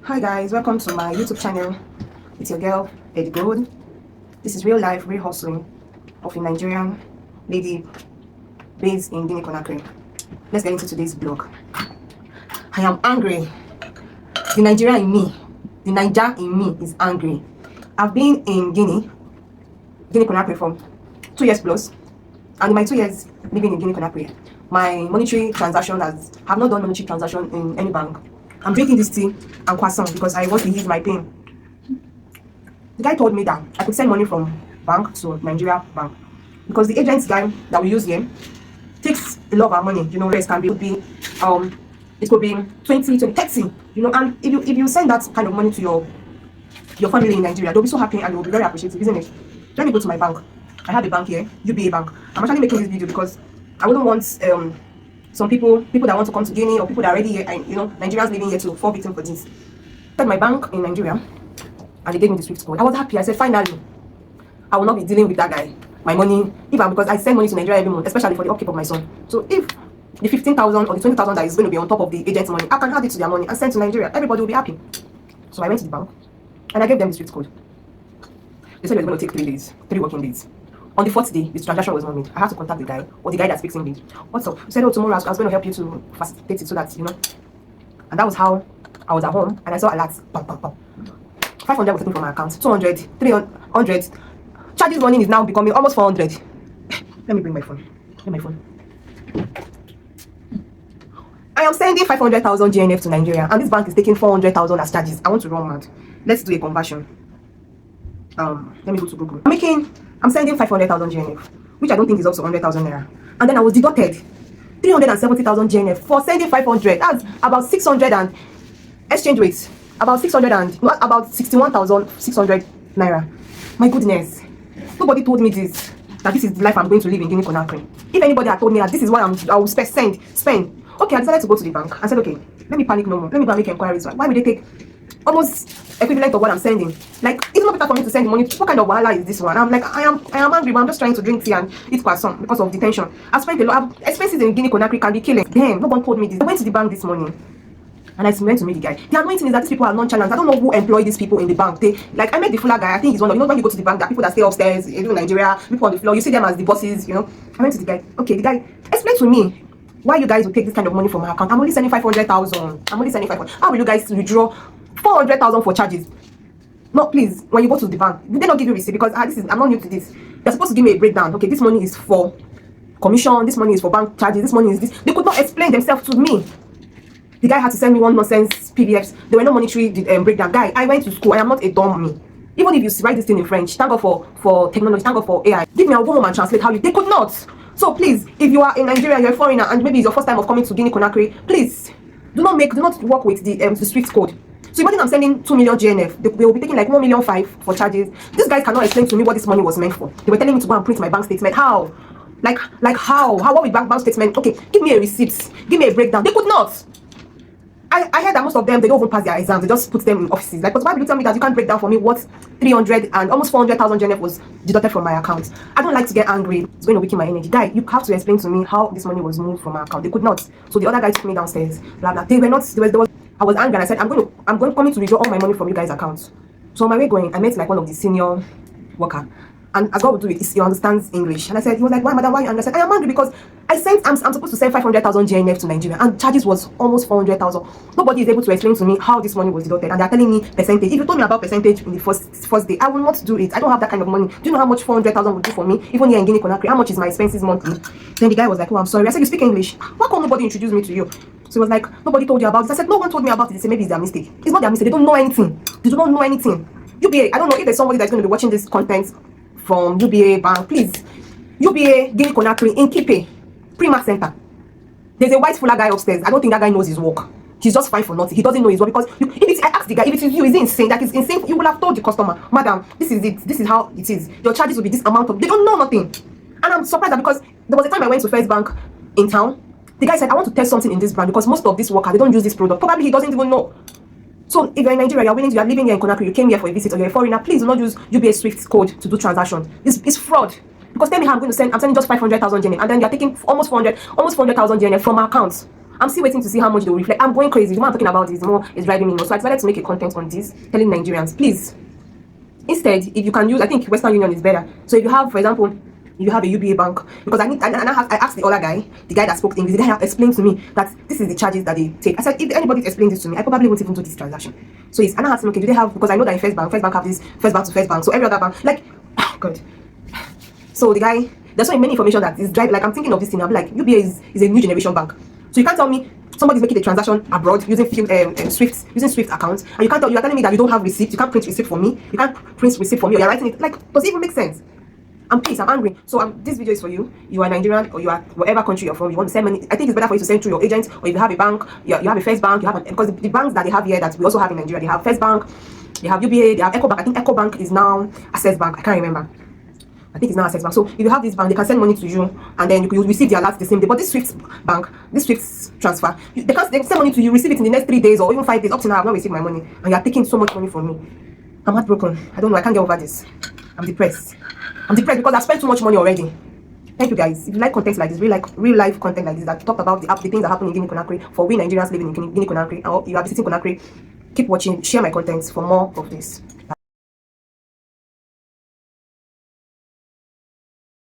Hi guys, welcome to my YouTube channel. It's your girl, Eddie Gold. This is real life, real hustling of a Nigerian lady based in Guinea, Conakry. Let's get into today's vlog. I am angry. The Nigerian in me, the Niger in me is angry. I've been in Guinea, Conakry for 2 years plus, and in my 2 years living in Guinea, Conakry, my monetary transaction have not done monetary transaction in any bank. I'm drinking this tea and croissant because I want to ease my pain. The guy told me that I could send money from bank to Nigeria bank because the agent guy that we use here takes a lot of our money. You know, it could be 20, 30. You know, and if you send that kind of money to your family in Nigeria, they'll be so happy and they'll be very appreciative, isn't it? Let me go to my bank. I have a bank here, UBA Bank. I'm actually making this video because I wouldn't want some people that want to come to Guinea or people that are already here, and, you know, Nigerians living here to fall victim for this. I had my bank in Nigeria and they gave me the SWIFT code. I was happy. I said, finally, I will not be dealing with that guy. My money, because I send money to Nigeria every month, especially for the upkeep of my son. So if the 15,000 or the 20,000 that is going to be on top of the agent's money, I can add it to their money and send to Nigeria. Everybody will be happy. So I went to the bank and I gave them the SWIFT code. They said it was going to take 3 working days. On the 4th day, this transaction was not made. I had to contact the guy, or the guy that speaks English. What's up? He said, oh, tomorrow I was going to help you to facilitate it so that, you know. And that was how I was at home, and I saw alerts. 500 was taken from my account. 200, 300. Charges running is now becoming almost 400. Let me bring my phone. I am sending 500,000 GNF to Nigeria, and this bank is taking 400,000 as charges. I want to run mad. Let's do a conversion. Let me go to Google. I'm sending 500,000 GNF, which I don't think is also 100,000 naira. And then I was deducted 370,000 GNF for sending 500. That's about 600 and exchange rates. About 600 and not about 61,600 naira. My goodness. Nobody told me this, that this is the life I'm going to live in Guinea Conakry. If anybody had told me that this is what I will spend. Okay, I decided to go to the bank. I said, okay, let me panic no more. Let me go and make inquiries. Why would they take almost equivalent of what I'm sending? Like, it's not better for me to send money. What kind of wahala is this one? I'm like, I am angry, but I'm just trying to drink tea and eat croissant because of detention. I've spent a lot. Expenses in Guinea Conakry can be killing. Damn, no one told me this. I went to the bank this morning and I went to meet the guy. The annoying thing is that these people are nonchalant. I don't know who employ these people in the bank. I met the fuller guy. I think he's one of, you know, when you go to the bank, there are people that stay upstairs in Nigeria, people on the floor, you see them as the bosses, you know. I went to the guy. Okay, the guy explained to me why you guys will take this kind of money from my account. I'm only sending 500,000. How will you guys withdraw 400,000 for charges? No, please, when you go to the bank, did they not give you receipt? Because I'm not new to this. They're supposed to give me a breakdown. Okay, this money is for commission, this money is for bank charges, this money is this. They could not explain themselves to me. The guy had to send me one nonsense PDFs. There were no monetary breakdown. Guy, I went to school. I am not a dummy. Even if you write this thing in French, thank God for technology, thank God for AI. Give me, I'll go home and translate how you. They could not. So please, if you are in Nigeria, you're a foreigner, and maybe it's your first time of coming to Guinea Conakry, please do not work with the SWIFT code. So imagine I'm sending 2 million GNF. They will be taking like 1.5 million for charges. These guys cannot explain to me what this money was meant for. They were telling me to go and print my bank statement. How? Like how? How? What with bank statement? Okay, give me a receipt. Give me a breakdown. They could not. I heard that most of them, they don't even pass their exams. They just put them in offices. Like, but why would you tell me that you can't break down for me what 300 and almost 400,000 GNF was deducted from my account? I don't like to get angry. It's going to weaken my energy. Guy, you have to explain to me how this money was moved from my account. They could not. So the other guy took me downstairs. Blah blah. They were not. I was angry and I said, I'm coming to withdraw all my money from you guys' accounts. So on my way going, I met like one of the senior worker. And as God would do it, he understands English. And I said, he was like, why, madam, why? And I said, I am angry because I'm supposed to send 500,000 GNF to Nigeria, and charges was almost 400,000. Nobody is able to explain to me how this money was deducted, and they're telling me percentage. If you told me about percentage in the first day, I will not do it. I don't have that kind of money. Do you know how much 400,000 would do for me, even here in Guinea Conakry? How much is my expenses monthly? Then the guy was like, oh, I'm sorry. I said, you speak English. Why can't nobody introduce me to you? So he was like, nobody told you about this. I said, no one told me about it. They said, maybe it's their mistake. It's not their mistake. They don't know anything. They do not know anything. UBA, I don't know if there's somebody that's going to be watching this content from UBA Bank. Please, UBA Guinea Conakry in Kipe Primark Center. There's a white fuller guy upstairs. I don't think that guy knows his work. He's just fine for nothing. He doesn't know his work because I asked the guy, if it is you, is it insane? That is insane. You would have told the customer, madam, this is it. This is how it is. Your charges will be this amount of. They don't know nothing. And I'm surprised that because there was a time I went to First Bank in town. The guy said, I want to test something in this brand because most of this worker, they don't use this product. Probably he doesn't even know. So if you're in Nigeria, you are living here in Conakry, you came here for a visit, or you're a foreigner, please do not use UBA SWIFT code to do transaction. It's fraud. Because tell me how I'm sending just 500,000 JNF, and then you're taking almost 400,000 JNF from my accounts. I'm still waiting to see how much they will reflect. I'm going crazy. The more I'm talking about this, the more it's driving me nuts. So I decided to make a content on this, telling Nigerians, please, instead, if you can use, I think Western Union is better. So if you have, for example, you have a UBA Bank, because I asked the other guy, the guy that spoke English, the guy explained to me that this is the charges that they take. I said, if anybody explained this to me, I probably won't even do this transaction. So yes, and I asked him, okay, do they have, because I know that in First Bank have this first bank to first bank, so every other bank, like, oh god. So the guy, there's so many information that is driving, like I'm thinking of this thing, I'm like, UBA is a new generation bank. So you can't tell me somebody's making a transaction abroad using Swift accounts, and you are telling me that you don't have receipts, you can't print receipt for me, you can't print receipt for me, or you're writing it, like, does it even make sense? I'm pissed, I'm angry. So this video is for you. You are Nigerian, or you are whatever country you're from, you want to send money. I think it's better for you to send through your agent, or if you have a bank, you have a First Bank, because the banks that they have here that we also have in Nigeria, they have First Bank, they have UBA, they have Eco Bank. I think Eco Bank is now Access Bank, I can't remember. I think it's now Access Bank. So if you have this bank, they can send money to you, and then you receive the alert the same day. But this Swift bank, this Swift transfer, they send money to you, receive it in the next 3 days or even 5 days. Up to now, I've not received my money, and you are taking so much money from me. I'm heartbroken. I don't know. I can't get over this. I'm depressed. I'm depressed because I've spent too much money already. Thank you guys. If you like content like this, real life content like this that talk about the things that happen in Guinea Conakry for we Nigerians living in Guinea Conakry, or you are visiting Conakry, keep watching, share my content for more of this.